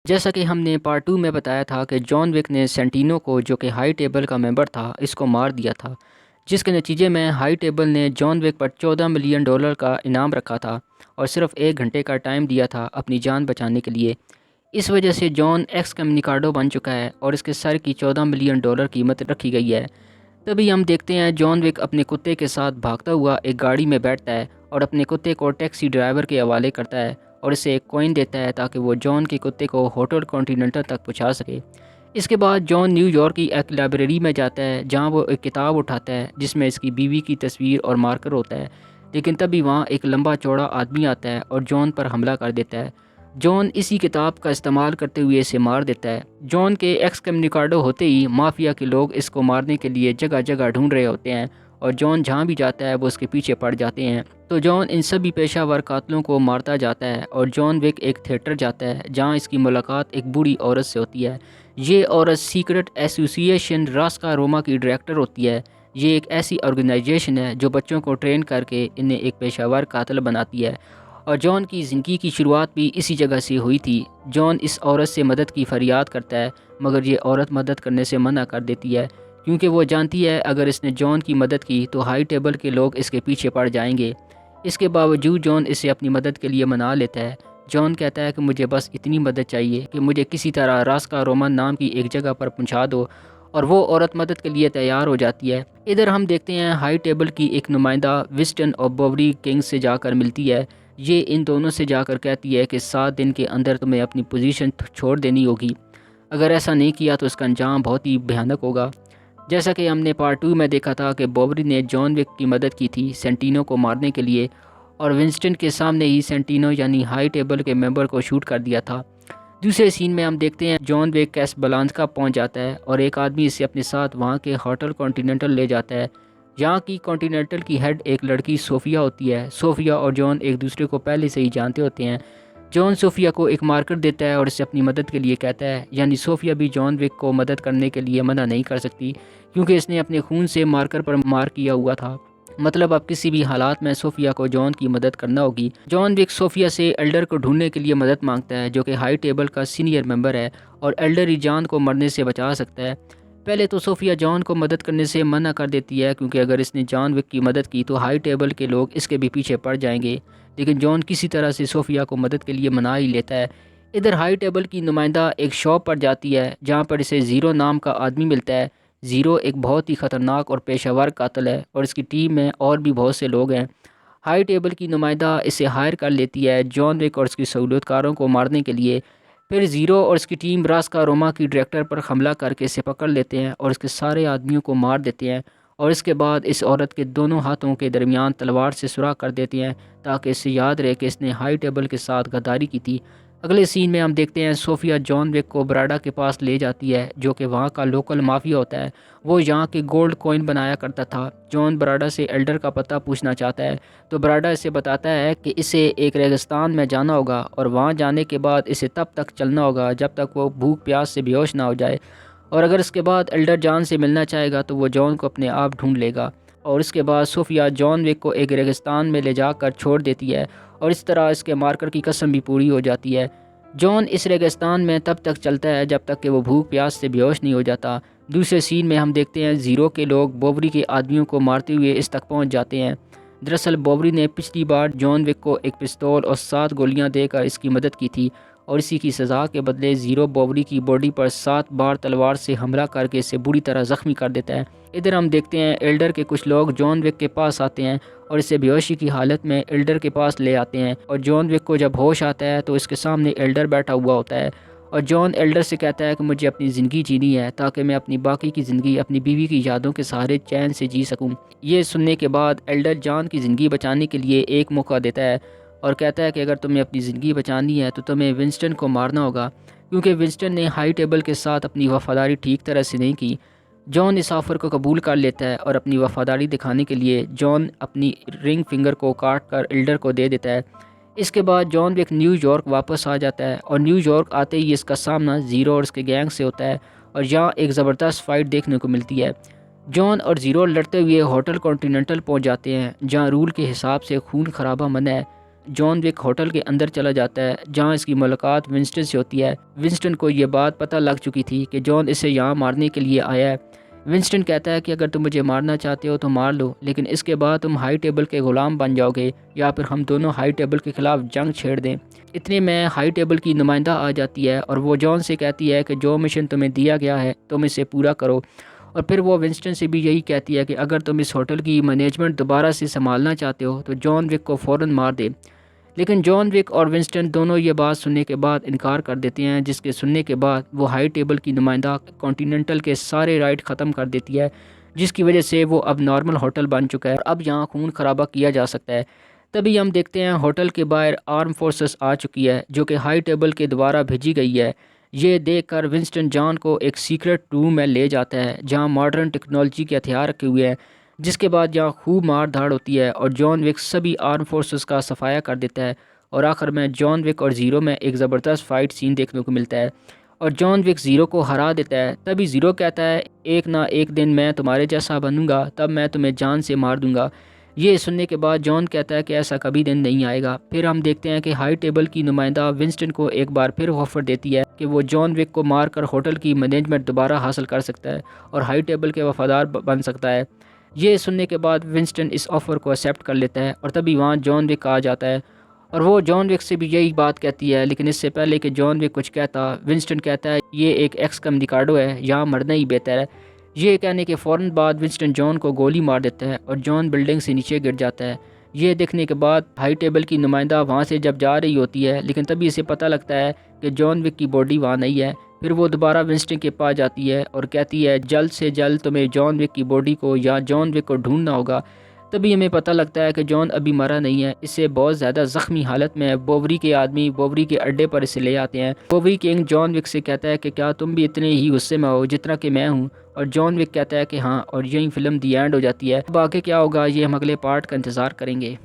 جیسا کہ ہم نے پارٹ 2 میں بتایا تھا کہ جان وک نے سینٹینو کو، جو کہ ہائی ٹیبل کا ممبر تھا، اس کو مار دیا تھا، جس کے نتیجے میں ہائی ٹیبل نے جان وک پر $14 ملین کا انعام رکھا تھا اور صرف 1 گھنٹے کا ٹائم دیا تھا اپنی جان بچانے کے لیے۔ اس وجہ سے جان ایکس کمیونیکاڈو بن چکا ہے اور اس کے سر کی $14 ملین قیمت رکھی گئی ہے۔ تبھی ہم دیکھتے ہیں جان وک اپنے کتے کے ساتھ بھاگتا ہوا ایک گاڑی میں بیٹھتا ہے اور اپنے کتے کو ٹیکسی ڈرائیور کے حوالے کرتا ہے اور اسے ایک کوئن دیتا ہے تاکہ وہ جان کے کتے کو ہوٹل کانٹیننٹل تک پہنچا سکے۔ اس کے بعد جان نیو یارک کی ایک لائبریری میں جاتا ہے جہاں وہ ایک کتاب اٹھاتا ہے جس میں اس کی بیوی کی تصویر اور مارکر ہوتا ہے، لیکن تبھی وہاں ایک لمبا چوڑا آدمی آتا ہے اور جان پر حملہ کر دیتا ہے۔ جان اسی کتاب کا استعمال کرتے ہوئے اسے مار دیتا ہے۔ جان کے ایکس کمیونیکاڈو ہوتے ہی مافیا کے لوگ اس کو مارنے کے لیے جگہ جگہ ڈھونڈ رہے ہوتے ہیں اور جان جہاں بھی جاتا ہے وہ اس کے پیچھے پڑ جاتے ہیں۔ تو جان ان سبھی پیشہ ور قاتلوں کو مارتا جاتا ہے اور جان وک ایک تھیٹر جاتا ہے جہاں اس کی ملاقات ایک بوڑھی عورت سے ہوتی ہے۔ یہ عورت سیکرٹ ایسوسی ایشن راسکا روما کی ڈائریکٹر ہوتی ہے۔ یہ ایک ایسی آرگنائزیشن ہے جو بچوں کو ٹرین کر کے انہیں ایک پیشہ ور قاتل بناتی ہے، اور جان کی زندگی کی شروعات بھی اسی جگہ سے ہوئی تھی۔ جان اس عورت سے مدد کی فریاد کرتا ہے مگر یہ عورت مدد کرنے سے منع کر دیتی ہے کیونکہ وہ جانتی ہے اگر اس نے جان کی مدد کی تو ہائی ٹیبل کے لوگ اس کے پیچھے پڑ جائیں گے۔ اس کے باوجود جان اسے اپنی مدد کے لیے منا لیتا ہے۔ جان کہتا ہے کہ مجھے بس اتنی مدد چاہیے کہ مجھے کسی طرح راسکا رومن نام کی ایک جگہ پر پہنچا دو، اور وہ عورت مدد کے لیے تیار ہو جاتی ہے۔ ادھر ہم دیکھتے ہیں ہائی ٹیبل کی ایک نمائندہ وسٹن اور بوبری کنگ سے جا کر ملتی ہے۔ یہ ان دونوں سے جا کر کہتی ہے کہ 7 دن کے اندر تمہیں اپنی پوزیشن چھوڑ دینی ہوگی، اگر ایسا نہیں کیا تو اس کا انجام بہت ہی بھیانک ہوگا۔ جیسا کہ ہم نے پارٹ 2 میں دیکھا تھا کہ بوبری نے جان وک کی مدد کی تھی سینٹینو کو مارنے کے لیے، اور ونسٹن کے سامنے ہی سینٹینو یعنی ہائی ٹیبل کے ممبر کو شوٹ کر دیا تھا۔ دوسرے سین میں ہم دیکھتے ہیں جان وک کیسابلانکا پہنچ جاتا ہے اور ایک آدمی اسے اپنے ساتھ وہاں کے ہوٹل کانٹیننٹل لے جاتا ہے۔ یہاں کی کانٹیننٹل کی ہیڈ ایک لڑکی صوفیا ہوتی ہے۔ صوفیا اور جان ایک دوسرے کو پہلے سے ہی جانتے ہوتے ہیں۔ جان صوفیا کو ایک مارکر دیتا ہے اور اسے اپنی مدد کے لیے کہتا ہے، یعنی صوفیا بھی جان وک کو مدد کرنے کے لیے منع نہیں کر سکتی کیونکہ اس نے اپنے خون سے مارکر پر مار کیا ہوا تھا۔ مطلب اب کسی بھی حالات میں صوفیا کو جان کی مدد کرنا ہوگی۔ جان وک صوفیا سے ایلڈر کو ڈھونڈنے کے لیے مدد مانگتا ہے جو کہ ہائی ٹیبل کا سینئر ممبر ہے اور ایلڈر ہی جان کو مرنے سے بچا سکتا ہے۔ پہلے تو صوفیا جان کو مدد کرنے سے منع کر دیتی ہے کیونکہ اگر اس نے جان وک کی مدد کی تو ہائی ٹیبل کے لوگ اس کے بھی پیچھے پڑ جائیں گے، لیکن جان کسی طرح سے صوفیا کو مدد کے لیے منا ہی لیتا ہے۔ ادھر ہائی ٹیبل کی نمائندہ ایک شاپ پر جاتی ہے جہاں پر اسے زیرو نام کا آدمی ملتا ہے۔ زیرو ایک بہت ہی خطرناک اور پیشہ ور قاتل ہے اور اس کی ٹیم میں اور بھی بہت سے لوگ ہیں۔ ہائی ٹیبل کی نمائندہ اسے ہائر کر لیتی ہے جان وک اور اس کی سہولت کاروں کو مارنے کے لیے۔ پھر زیرو اور اس کی ٹیم راسکا روما کی ڈائریکٹر پر حملہ کر کے اسے پکڑ لیتے ہیں اور اس کے سارے آدمیوں کو مار دیتے ہیں، اور اس کے بعد اس عورت کے دونوں ہاتھوں کے درمیان تلوار سے سوراخ کر دیتے ہیں تاکہ اسے یاد رہے کہ اس نے ہائی ٹیبل کے ساتھ غداری کی تھی۔ اگلے سین میں ہم دیکھتے ہیں صوفیا جان وک کو براڈا کے پاس لے جاتی ہے جو کہ وہاں کا لوکل مافیا ہوتا ہے۔ وہ یہاں کے گولڈ کوئن بنایا کرتا تھا۔ جان براڈا سے ایلڈر کا پتہ پوچھنا چاہتا ہے تو براڈا اسے بتاتا ہے کہ اسے ایک ریگستان میں جانا ہوگا اور وہاں جانے کے بعد اسے تب تک چلنا ہوگا جب تک وہ بھوک پیاس سے بے ہوش نہ ہو جائے، اور اگر اس کے بعد ایلڈر جان سے ملنا چاہے گا تو وہ جان کو اپنے آپ ڈھونڈ لے گا، اور اس کے بعد صوفیا جان وک کو ایک ریگستان میں لے جا کر چھوڑ دیتی ہے اور اس طرح اس کے مارکر کی قسم بھی پوری ہو جاتی ہے۔ جان اس ریگستان میں تب تک چلتا ہے جب تک کہ وہ بھوک پیاس سے بے ہوش نہیں ہو جاتا۔ دوسرے سین میں ہم دیکھتے ہیں زیرو کے لوگ بوبری کے آدمیوں کو مارتے ہوئے اس تک پہنچ جاتے ہیں۔ دراصل بوبری نے پچھلی بار جان وک کو ایک پستول اور 7 گولیاں دے کر اس کی مدد کی تھی، اور اسی کی سزا کے بدلے زیرو بوبری کی باڈی پر 7 بار تلوار سے حملہ کر کے اسے بری طرح زخمی کر دیتا ہے۔ ادھر ہم دیکھتے ہیں ایلڈر کے کچھ لوگ جان وک کے پاس آتے ہیں اور اسے بے ہوشی کی حالت میں ایلڈر کے پاس لے آتے ہیں، اور جان وک کو جب ہوش آتا ہے تو اس کے سامنے ایلڈر بیٹھا ہوا ہوتا ہے، اور جان ایلڈر سے کہتا ہے کہ مجھے اپنی زندگی جینی ہے تاکہ میں اپنی باقی کی زندگی اپنی بیوی کی یادوں کے سہارے چین سے جی سکوں۔ یہ سننے کے بعد ایلڈر جان کی زندگی بچانے کے لیے ایک موقع دیتا ہے اور کہتا ہے کہ اگر تمہیں اپنی زندگی بچانی ہے تو تمہیں ونسٹن کو مارنا ہوگا کیونکہ ونسٹن نے ہائی ٹیبل کے ساتھ اپنی وفاداری ٹھیک طرح سے نہیں کی۔ جان اس آفر کو قبول کر لیتا ہے اور اپنی وفاداری دکھانے کے لیے جان اپنی رنگ فنگر کو کاٹ کر ایلڈر کو دے دیتا ہے۔ اس کے بعد جان وک نیو یارک واپس آ جاتا ہے اور نیو یارک آتے ہی اس کا سامنا زیرو اور اس کے گینگ سے ہوتا ہے اور یہاں ایک زبردست فائٹ دیکھنے کو ملتی ہے۔ جان اور زیرو لڑتے ہوئے ہوٹل کانٹیننٹل پہنچ جاتے ہیں جہاں رول کے حساب سے خون خرابہ منع ہے۔ جان وک ہوٹل کے اندر چلا جاتا ہے جہاں اس کی ملاقات ونسٹن سے ہوتی ہے۔ ونسٹن کو یہ بات پتہ لگ چکی تھی کہ جان اسے یہاں مارنے کے لیے آیا ہے۔ ونسٹن کہتا ہے کہ اگر تم مجھے مارنا چاہتے ہو تو مار لو، لیکن اس کے بعد تم ہائی ٹیبل کے غلام بن جاؤ گے یا پھر ہم دونوں ہائی ٹیبل کے خلاف جنگ چھیڑ دیں۔ اتنے میں ہائی ٹیبل کی نمائندہ آ جاتی ہے اور وہ جان سے کہتی ہے کہ جو مشن تمہیں دیا گیا ہے تم اسے پورا کرو، اور پھر وہ ونسٹن سے بھی یہی کہتی ہے کہ اگر تم اس ہوٹل کی مینجمنٹ دوبارہ سے سنبھالنا چاہتے ہو تو جان وک کو فوراً مار دے۔ لیکن جان وک اور ونسٹن دونوں یہ بات سننے کے بعد انکار کر دیتے ہیں، جس کے سننے کے بعد وہ ہائی ٹیبل کی نمائندہ کانٹیننٹل کے سارے رائٹ ختم کر دیتی ہے، جس کی وجہ سے وہ اب نارمل ہوٹل بن چکا ہے اور اب یہاں خون خرابہ کیا جا سکتا ہے۔ تبھی ہم دیکھتے ہیں ہوٹل کے باہر آرم فورسز آ چکی ہے جو کہ ہائی ٹیبل کے دوبارہ بھیجی گئی ہے۔ یہ دیکھ کر ونسٹن جان کو ایک سیکرٹ روم میں لے جاتا ہے جہاں ماڈرن ٹیکنالوجی کے ہتھیار رکھے ہوئے ہیں، جس کے بعد جہاں خوب مار دھاڑ ہوتی ہے اور جان وک سبھی آرم فورسز کا صفایا کر دیتا ہے، اور آخر میں جان وک اور زیرو میں ایک زبردست فائٹ سین دیکھنے کو ملتا ہے اور جان وک زیرو کو ہرا دیتا ہے۔ تبھی زیرو کہتا ہے ایک نہ ایک دن میں تمہارے جیسا بنوں گا، تب میں تمہیں جان سے مار دوں گا۔ یہ سننے کے بعد جان کہتا ہے کہ ایسا کبھی دن نہیں آئے گا۔ پھر ہم دیکھتے ہیں کہ ہائی ٹیبل کی نمائندہ ونسٹن کو ایک بار پھر آفر دیتی ہے کہ وہ جان وک کو مار کر ہوٹل کی مینجمنٹ دوبارہ حاصل کر سکتا ہے اور ہائی ٹیبل کے وفادار بن سکتا ہے۔ یہ سننے کے بعد ونسٹن اس آفر کو ایکسیپٹ کر لیتا ہے اور تبھی وہاں جان وک آ جاتا ہے اور وہ جان وک سے بھی یہی بات کہتی ہے، لیکن اس سے پہلے کہ جان وک کچھ کہتا، ونسٹن کہتا ہے یہ ایک ایکس کمیونیکاڈو ہے، یہاں مرنا ہی بہتر ہے۔ یہ کہنے کے فوراً بعد ونسٹن جان کو گولی مار دیتا ہے اور جان بلڈنگ سے نیچے گر جاتا ہے۔ یہ دیکھنے کے بعد ہائی ٹیبل کی نمائندہ وہاں سے جب جا رہی ہوتی ہے، لیکن تبھی اسے پتہ لگتا ہے کہ جان وک کی باڈی وہاں نہیں ہے۔ پھر وہ دوبارہ ونسٹن کے پاس جاتی ہے اور کہتی ہے جلد سے جلد تمہیں جان وک کی باڈی کو یا جان وک کو ڈھونڈنا ہوگا۔ تبھی ہمیں پتہ لگتا ہے کہ جان ابھی مرا نہیں ہے، اسے بہت زیادہ زخمی حالت میں بووری کے آدمی بووری کے اڈے پر اسے لے آتے ہیں۔ بووری کنگ جان وک سے کہتا ہے کہ کیا تم بھی اتنے ہی غصے میں ہو جتنا کہ میں ہوں، اور جان وک کہتا ہے کہ ہاں، اور یہی فلم دی اینڈ ہو جاتی ہے۔ اب آگے کیا ہوگا یہ ہم اگلے پارٹ کا انتظار کریں گے۔